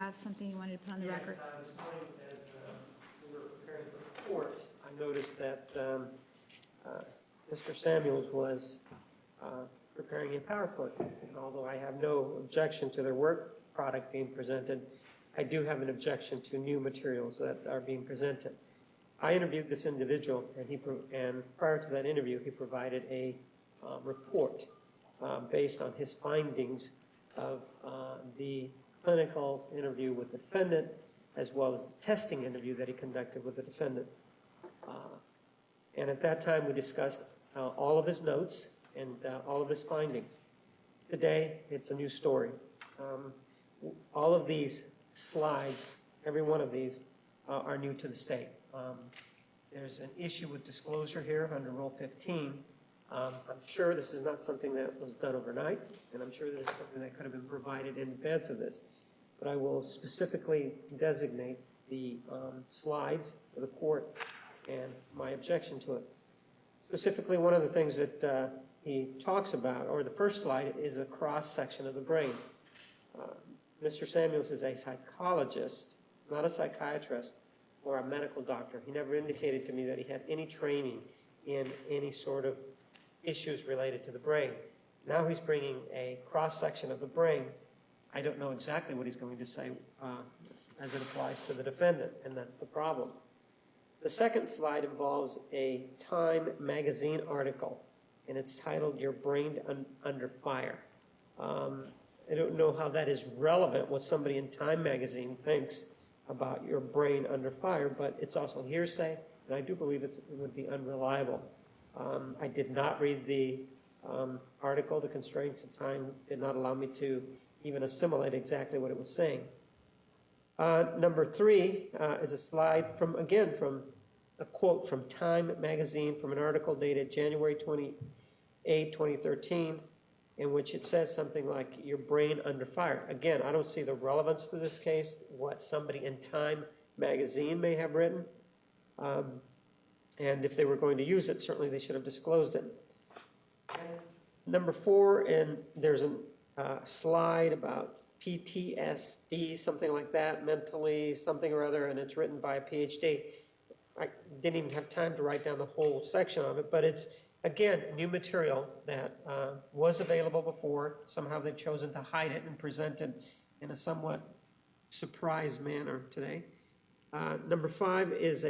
have something you wanted to put on the record? This morning, as we were preparing for the court, I noticed that Mr. Samuels was preparing a PowerPoint. And although I have no objection to their work product being presented, I do have an objection to new materials that are being presented. I interviewed this individual, and prior to that interview, he provided a report based on his findings of the clinical interview with the defendant, as well as the testing interview that he conducted with the defendant. And at that time, we discussed all of his notes and all of his findings. Today, it's a new story. All of these slides, every one of these, are new to the state. There's an issue with disclosure here under Rule 15. I'm sure this is not something that was done overnight, and I'm sure this is something that could have been provided in advance of this. But I will specifically designate the slides for the court and my objection to it. Specifically, one of the things that he talks about, or the first slide, is a cross-section of the brain. Mr. Samuels is a psychologist, not a psychiatrist or a medical doctor. He never indicated to me that he had any training in any sort of issues related to the brain. Now he's bringing a cross-section of the brain. I don't know exactly what he's going to say as it applies to the defendant, and that's the problem. The second slide involves a Time magazine article, and it's titled, "Your Brain Under Fire." I don't know how that is relevant, what somebody in Time magazine thinks about your brain under fire, but it's also hearsay, and I do believe it would be unreliable. I did not read the article. The constraints of time did not allow me to even assimilate exactly what it was saying. Number 3 is a slide from a quote from Time magazine from an article dated January 28, 2013, in which it says something like, "Your brain under fire." Again, I don't see the relevance to this case, what somebody in Time magazine may have written. And if they were going to use it, certainly they should have disclosed it. Number 4, and there's a slide about PTSD, something like that, mentally something or other, and it's written by a PhD. I didn't even have time to write down the whole section of it, but it's, again, new material that was available before. Somehow they've chosen to hide it and present it in a somewhat surprised manner today. Number 5 is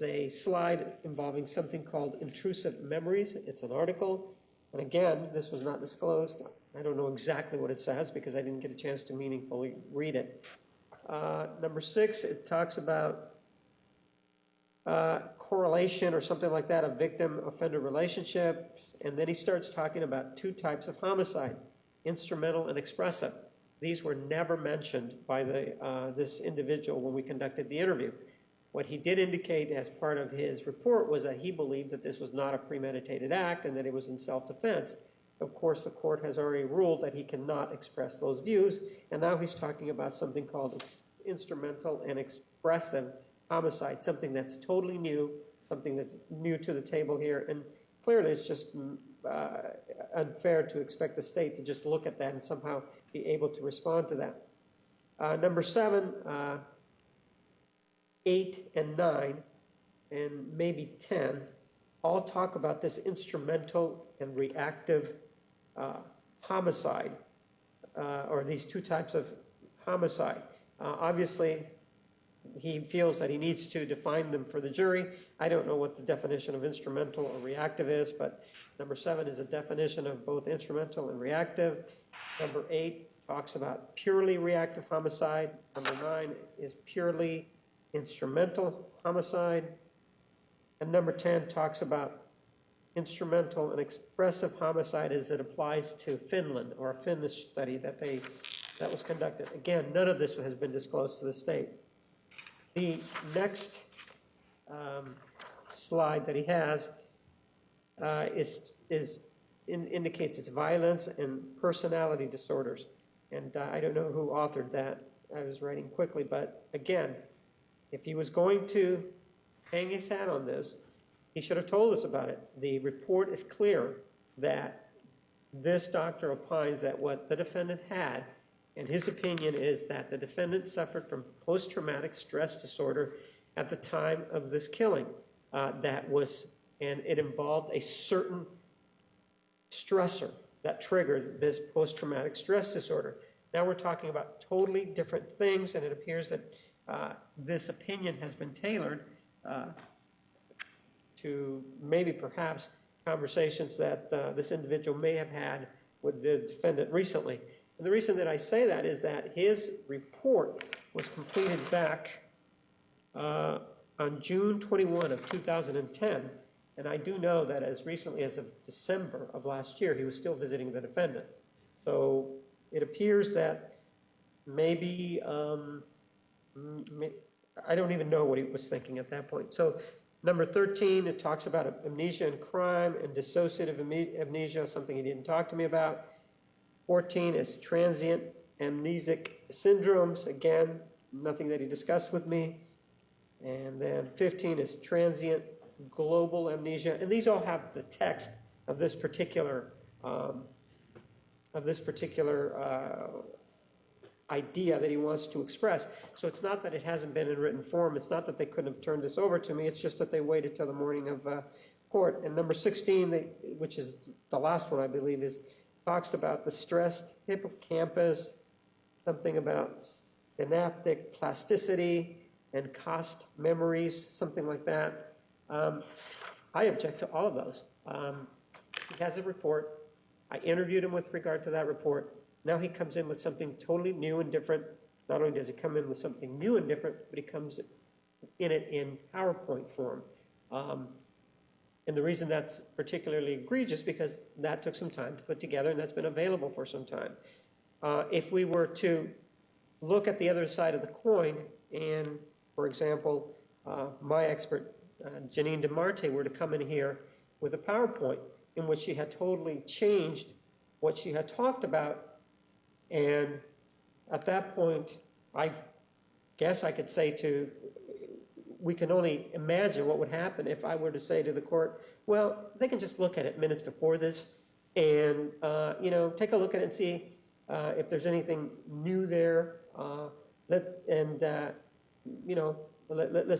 a slide involving something called intrusive memories. It's an article. And again, this was not disclosed. I don't know exactly what it says because I didn't get a chance to meaningfully read it. Number 6, it talks about correlation or something like that, a victim-offender relationship. And then he starts talking about 2 types of homicide, instrumental and expressive. These were never mentioned by this individual when we conducted the interview. What he did indicate as part of his report was that he believed that this was not a premeditated act and that it was in self-defense. Of course, the court has already ruled that he cannot express those views, and now he's talking about something called instrumental and expressive homicide, something that's totally new, something that's new to the table here, and clearly it's just unfair to expect the state to just look at that and somehow be able to respond to that. Number 7, 8 and 9, and maybe 10, all talk about this instrumental and reactive homicide, or these 2 types of homicide. Obviously, he feels that he needs to define them for the jury. I don't know what the definition of instrumental or reactive is, but number 7 is a definition of both instrumental and reactive. Number 8 talks about purely reactive homicide. Number 9 is purely instrumental homicide. And number 10 talks about instrumental and expressive homicide as it applies to Finland, or a Finnish study that was conducted. Again, none of this has been disclosed to the state. The next slide that he has indicates its violence and personality disorders. And I don't know who authored that. I was writing quickly, but again, if he was going to hang his hat on this, he should have told us about it. The report is clear that this doctor opines that what the defendant had And his opinion is that the defendant suffered from post-traumatic stress disorder at the time of this killing. And it involved a certain stressor that triggered this post-traumatic stress disorder. Now we're talking about totally different things, and it appears that this opinion has been tailored to maybe perhaps conversations that this individual may have had with the defendant recently. And the reason that I say that is that his report was completed back on June 21 of 2010, and I do know that as recently as of December of last year, he was still visiting the defendant. So it appears that maybe, I don't even know what he was thinking at that point. So number 13, it talks about amnesia and crime and dissociative amnesia, something he didn't talk to me about. 14 is transient amnesic syndromes, again, nothing that he discussed with me. And then 15 is transient global amnesia, and these all have the text of this particular idea that he wants to express. So it's not that it hasn't been in written form. It's not that they couldn't have turned this over to me. It's just that they waited till the morning of court. And number 16, which is the last one I believe, talks about the stressed hippocampus, something about synaptic plasticity and cost memories, something like that. I object to all of those. He has a report. I interviewed him with regard to that report. Now he comes in with something totally new and different. Not only does he come in with something new and different, but he comes in it in PowerPoint form. And the reason that's particularly egregious because that took some time to put together, and that's been available for some time. If we were to look at the other side of the coin, and, for example, my expert, Janine DeMarte, were to come in here with a PowerPoint in which she had totally changed what she had talked about, and at that point, I guess I could say we can only imagine what would happen if I were to say to the court, well, they can just look at it minutes before this and, take a look at it and see if there's anything new there, let's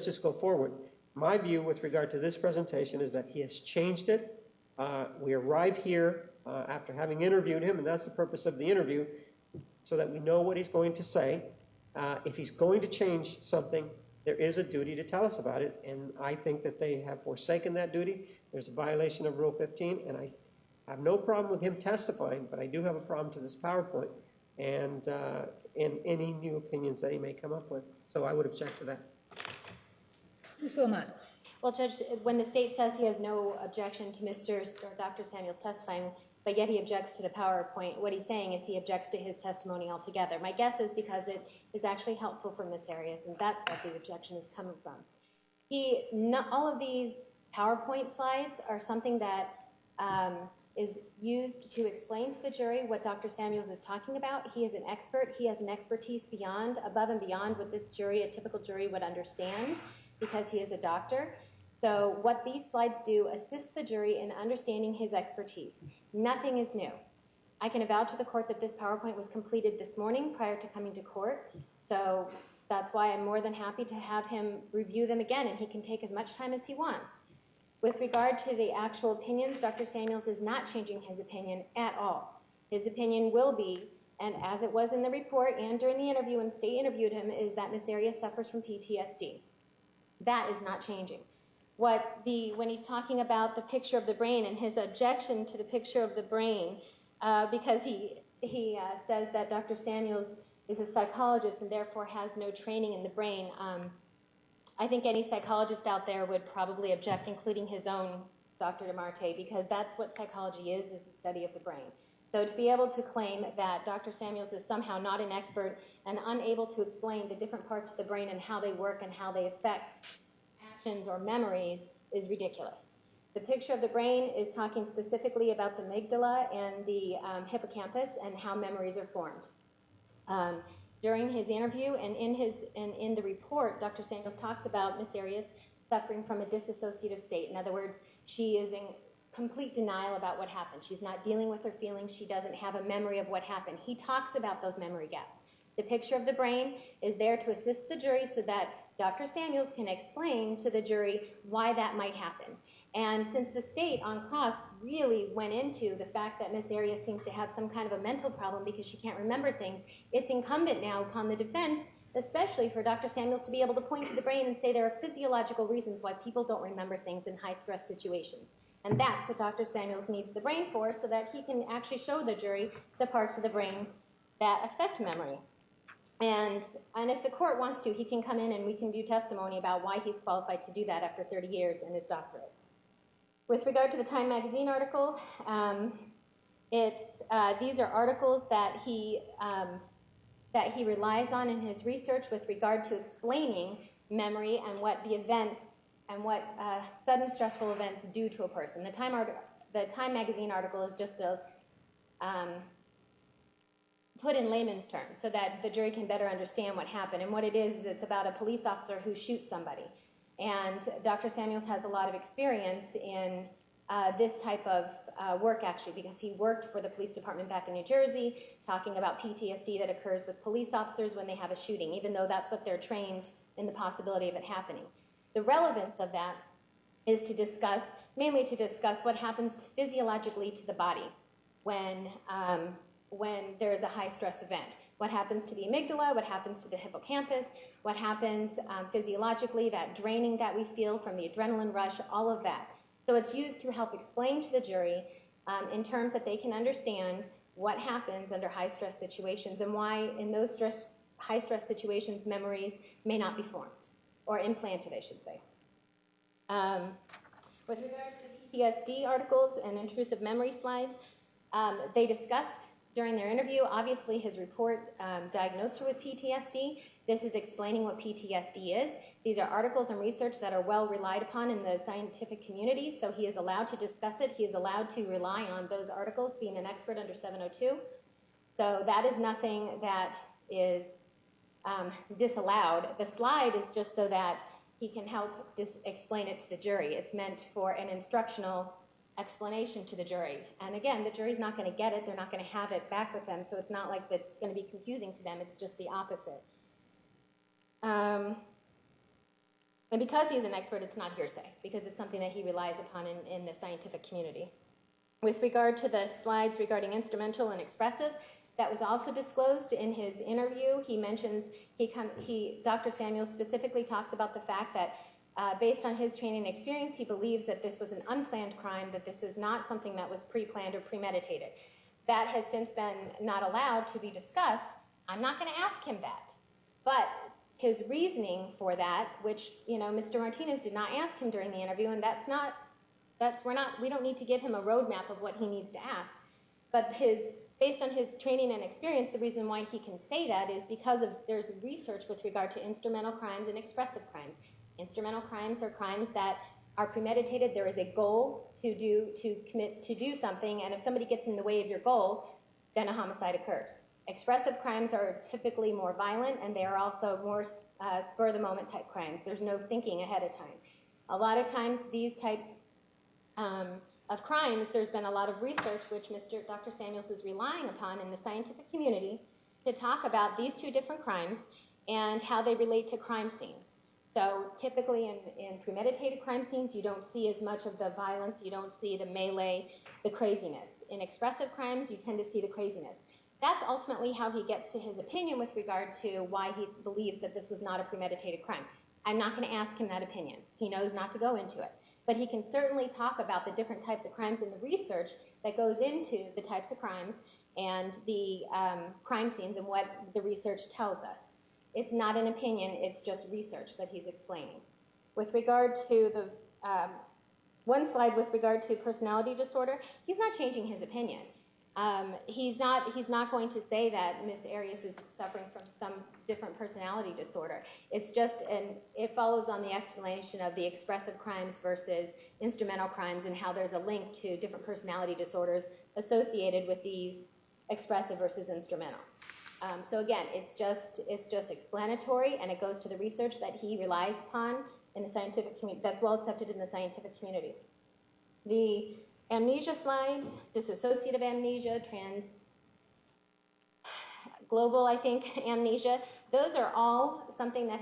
just go forward. My view with regard to this presentation is that he has changed it. We arrive here after having interviewed him, and that's the purpose of the interview, so that we know what he's going to say. If he's going to change something, there is a duty to tell us about it, and I think that they have forsaken that duty. There's a violation of Rule 15, and I have no problem with him testifying, but I do have a problem to this PowerPoint and any new opinions that he may come up with. So I would object to that. Ms. Wilmot. Well, Judge, when the state says he has no objection to Dr. Samuels testifying, but yet he objects to the PowerPoint, what he's saying is he objects to his testimony altogether. My guess is because it is actually helpful for Ms. Arias, and that's what the objection is coming from. All of these PowerPoint slides are something that is used to explain to the jury what Dr. Samuels is talking about. He is an expert. He has an expertise above and beyond what this jury, a typical jury, would understand because he is a doctor. So what these slides do assist the jury in understanding his expertise. Nothing is new. I can avouch to the court that this PowerPoint was completed this morning prior to coming to court. So that's why I'm more than happy to have him review them again, and he can take as much time as he wants. With regard to the actual opinions, Dr. Samuels is not changing his opinion at all. His opinion will be, and as it was in the report and during the interview when the state interviewed him, is that Ms. Arias suffers from PTSD. That is not changing. When he's talking about the picture of the brain and his objection to the picture of the brain, because he says that Dr. Samuels is a psychologist and therefore has no training in the brain, I think any psychologist out there would probably object, including his own Dr. DeMarte, because that's what psychology is the study of the brain. So to be able to claim that Dr. Samuels is somehow not an expert and unable to explain the different parts of the brain and how they work and how they affect actions or memories is ridiculous. The picture of the brain is talking specifically about the amygdala and the hippocampus and how memories are formed. During his interview and in the report, Dr. Samuels talks about Ms. Arias suffering from a dissociative state. In other words, she is complete denial about what happened. She's not dealing with her feelings. She doesn't have a memory of what happened. He talks about those memory gaps. The picture of the brain is there to assist the jury so that Dr. Samuels can explain to the jury why that might happen. And since the state on cross really went into the fact that Miss Arias seems to have some kind of a mental problem because she can't remember things, it's incumbent now upon the defense, especially for Dr. Samuels, to be able to point to the brain and say there are physiological reasons why people don't remember things in high-stress situations. And that's what Dr. Samuels needs the brain for, so that he can actually show the jury the parts of the brain that affect memory. And if the court wants to, he can come in and we can do testimony about why he's qualified to do that after 30 years in his doctorate. With regard to the Time magazine article, these are articles that he relies on in his research with regard to explaining memory and what the events and what sudden stressful events do to a person. The Time magazine article is just put in layman's terms so that the jury can better understand what happened. And what it is it's about a police officer who shoots somebody. And Dr. Samuels has a lot of experience in this type of work, actually, because he worked for the police department back in New Jersey, talking about PTSD that occurs with police officers when they have a shooting, even though that's what they're trained in the possibility of it happening. The relevance of that is mainly to discuss what happens physiologically to the body when there is a high-stress event. What happens to the amygdala, what happens to the hippocampus, what happens physiologically, that draining that we feel from the adrenaline rush, all of that. So it's used to help explain to the jury in terms that they can understand what happens under high-stress situations and why in those high-stress situations memories may not be formed, or implanted, I should say. With regard to the PTSD articles and intrusive memory slides, they discussed during their interview, obviously his report diagnosed her with PTSD. This is explaining what PTSD is. These are articles and research that are well relied upon in the scientific community, so he is allowed to discuss it. He is allowed to rely on those articles, being an expert under 702. So that is nothing that is disallowed. The slide is just so that he can help explain it to the jury. It's meant for an instructional explanation to the jury. And again, the jury's not going to get it. They're not going to have it back with them, so it's not like it's going to be confusing to them. It's just the opposite. And because he's an expert, it's not hearsay, because it's something that he relies upon in the scientific community. With regard to the slides regarding instrumental and expressive, that was also disclosed in his interview. He mentions, Dr. Samuels specifically talks about the fact that based on his training and experience, he believes that this was an unplanned crime, that this is not something that was pre-planned or premeditated. That has since been not allowed to be discussed. I'm not going to ask him that. But his reasoning for that, which, Mr. Martinez did not ask him during the interview, and we don't need to give him a roadmap of what he needs to ask. But based on his training and experience, the reason why he can say that is because there's research with regard to instrumental crimes and expressive crimes. Instrumental crimes are crimes that are premeditated. There is a goal to do something, and if somebody gets in the way of your goal, then a homicide occurs. Expressive crimes are typically more violent, and they are also more spur-of-the-moment type crimes. There's no thinking ahead of time. A lot of times, these types of crimes, there's been a lot of research which Dr. Samuels is relying upon in the scientific community to talk about these two different crimes and how they relate to crime scenes. So typically in premeditated crime scenes, you don't see as much of the violence, you don't see the melee, the craziness. In expressive crimes, you tend to see the craziness. That's ultimately how he gets to his opinion with regard to why he believes that this was not a premeditated crime. I'm not going to ask him that opinion. He knows not to go into it. But he can certainly talk about the different types of crimes in the research that goes into the types of crimes and the crime scenes and what the research tells us. It's not an opinion, it's just research that he's explaining. With regard to the one slide with regard to personality disorder, he's not changing his opinion. He's not going to say that Miss Arias is suffering from some different personality disorder. It's just it follows on the explanation of the expressive crimes versus instrumental crimes and how there's a link to different personality disorders associated with these expressive versus instrumental. So again, it's just explanatory, and it goes to the research that he relies upon in the scientific community, that's well accepted in the scientific community. The Amnesia slides, dissociative amnesia, global, I think, amnesia. Those are all something that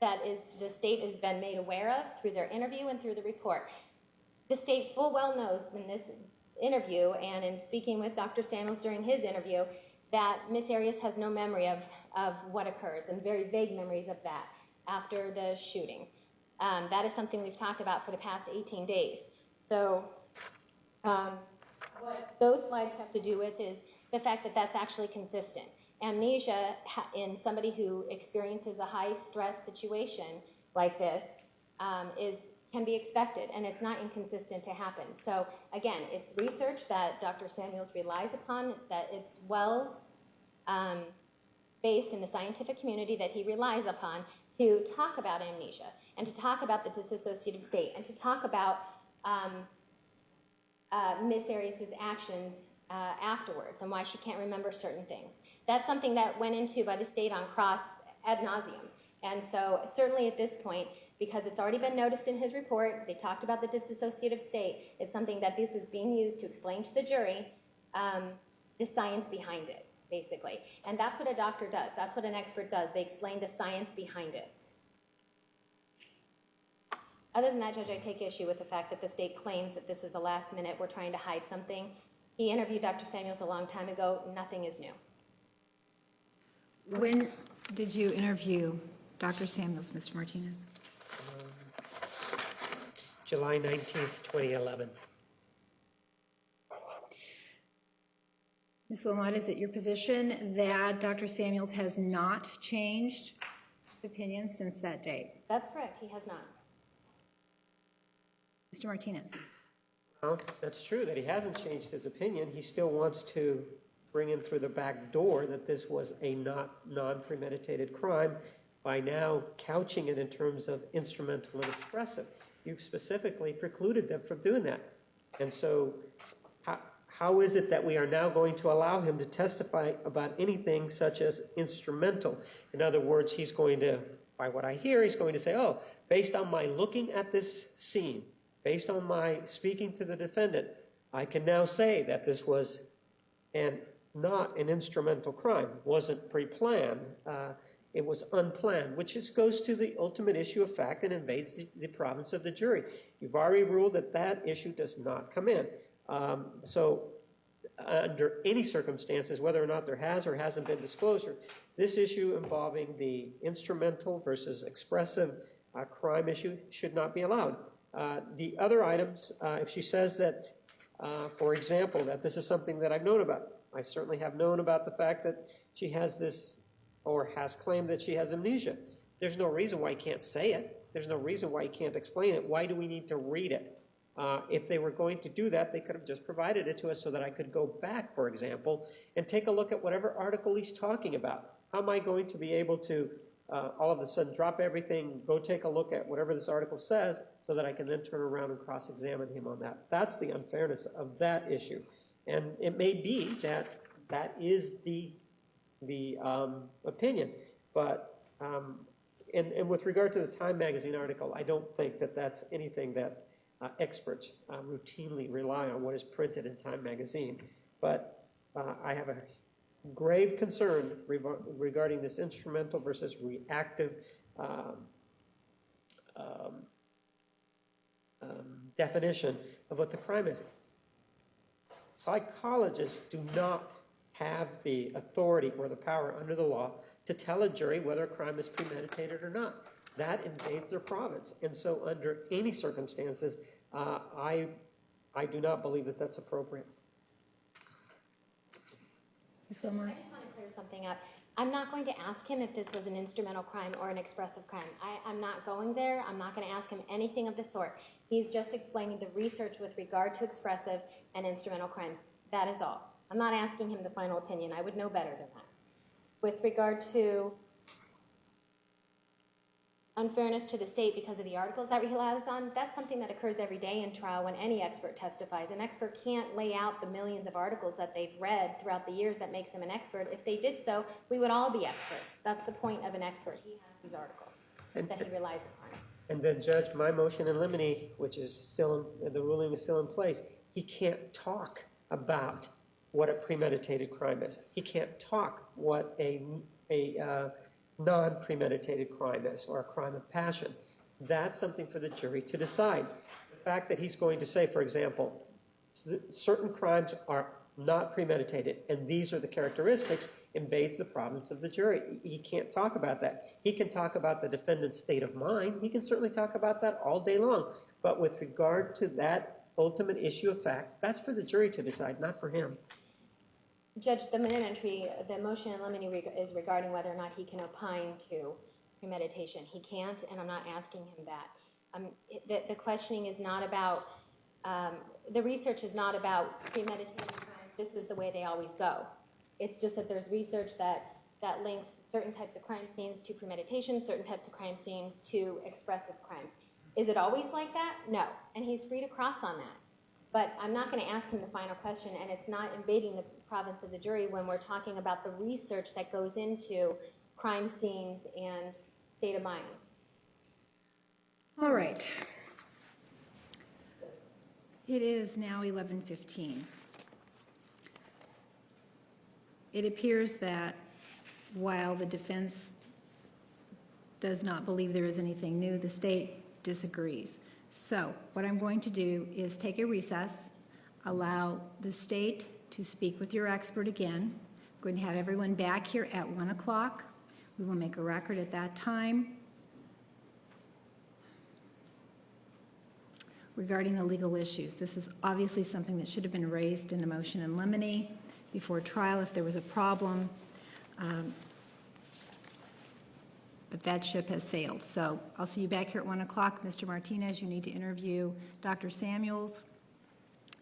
the state has been made aware of through their interview and through the report. The state full well knows in this interview and in speaking with Dr. Samuels during his interview that Miss Arias has no memory of what occurs and very vague memories of that after the shooting. That is something we've talked about for the past 18 days. So what those slides have to do with is the fact that that's actually consistent. Amnesia in somebody who experiences a high-stress situation like this can be expected, and it's not inconsistent to happen. So again, it's research that Dr. Samuels relies upon, that it's well based in the scientific community that he relies upon to talk about amnesia and to talk about the dissociative state and to talk about Miss Arias' actions afterwards and why she can't remember certain things. That's something that went into by the state on cross ad nauseum. And so certainly at this point, because it's already been noticed in his report, they talked about the dissociative state, it's something that this is being used to explain to the jury the science behind it, basically. And that's what a doctor does. That's what an expert does. They explain the science behind it. Other than that, Judge, I take issue with the fact that the state claims that this is a last minute, we're trying to hide something. He interviewed Dr. Samuels a long time ago. Nothing is new. When did you interview Dr. Samuels, Mr. Martinez? July 19th, 2011. Ms. Wilmot, is it your position that Dr. Samuels has not changed his opinion since that date? That's correct. He has not. Mr. Martinez? Well, that's true that he hasn't changed his opinion. He still wants to bring in through the back door that this was a non-premeditated crime by now couching it in terms of instrumental and expressive. You've specifically precluded them from doing that. And so how is it that we are now going to allow him to testify about anything such as instrumental? In other words, he's going to, by what I hear, he's going to say, oh, based on my looking at this scene, based on my speaking to the defendant, I can now say that this was not an instrumental crime. It wasn't pre-planned. It was unplanned, which goes to the ultimate issue of fact and invades the province of the jury. You've already ruled that that issue does not come in. So under any circumstances, whether or not there has or hasn't been disclosure, this issue involving the instrumental versus expressive crime issue should not be allowed. The other items, if she says that, for example, that this is something that I've known about, I certainly have known about the fact that she has this or has claimed that she has amnesia. There's no reason why he can't say it. There's no reason why he can't explain it. Why do we need to read it? If they were going to do that, they could have just provided it to us so that I could go back, for example, and take a look at whatever article he's talking about. How am I going to be able to all of a sudden drop everything, go take a look at whatever this article says so that I can then turn around and cross-examine him on that? That's the unfairness of that issue. And it may be that that is the opinion. But and with regard to the Time magazine article, I don't think that that's anything that experts routinely rely on, what is printed in Time magazine. But I have a grave concern regarding this instrumental versus reactive definition of what the crime is. Psychologists do not have the authority or the power under the law to tell a jury whether a crime is premeditated or not. That invades their province. And so under any circumstances, I do not believe that that's appropriate. Ms. Wilmot? I just want to clear something up. I'm not going to ask him if this was an instrumental crime or an expressive crime. I'm not going there. I'm not going to ask him anything of the sort. He's just explaining the research with regard to expressive and instrumental crimes. That is all. I'm not asking him the final opinion. I would know better than that. With regard to unfairness to the state because of the articles that he relies on, that's something that occurs every day in trial when any expert testifies. An expert can't lay out the millions of articles that they've read throughout the years that makes them an expert. If they did so, we would all be experts. That's the point of an expert. He has these articles that he relies upon. And then, Judge, my motion in limine, which is still, the ruling is still in place, he can't talk about what a premeditated crime is. He can't talk what a non-premeditated crime is, or a crime of passion. That's something for the jury to decide. The fact that he's going to say, for example, certain crimes are not premeditated, and these are the characteristics, invades the province of the jury. He can't talk about that. He can talk about the defendant's state of mind. He can certainly talk about that all day long. But with regard to that ultimate issue of fact, that's for the jury to decide, not for him. Judge, the minute entry, the motion in limine is regarding whether or not he can opine to premeditation. He can't, and I'm not asking him that. The questioning is not about, the research is not about premeditated crimes. This is the way they always go. It's just that there's research that links certain types of crime scenes to premeditation, certain types of crime scenes to expressive crimes. Is it always like that? No. And he's free to cross on that. But I'm not going to ask him the final question, and it's not invading the province of the jury when we're talking about the research that goes into crime scenes and state of minds. All right. It is now 11:15. It appears that while the defense does not believe there is anything new, the state disagrees. So what I'm going to do is take a recess, allow the state to speak with your expert again. I'm going to have everyone back here at 1 o'clock. We will make a record at that time regarding the legal issues. This is obviously something that should have been raised in a motion in limine before trial if there was a problem. But that ship has sailed. So I'll see you back here at 1 o'clock. Mr. Martinez, you need to interview Dr. Samuels.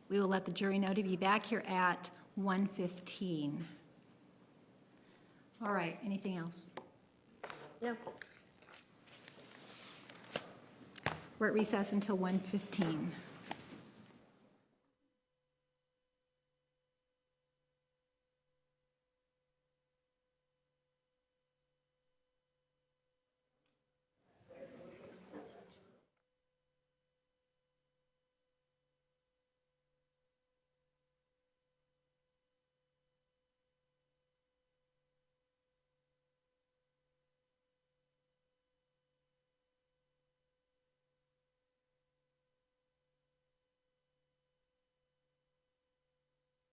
We will let the jury know to be back here at 1:15. All right, anything else? No. We're at recess until 1:15.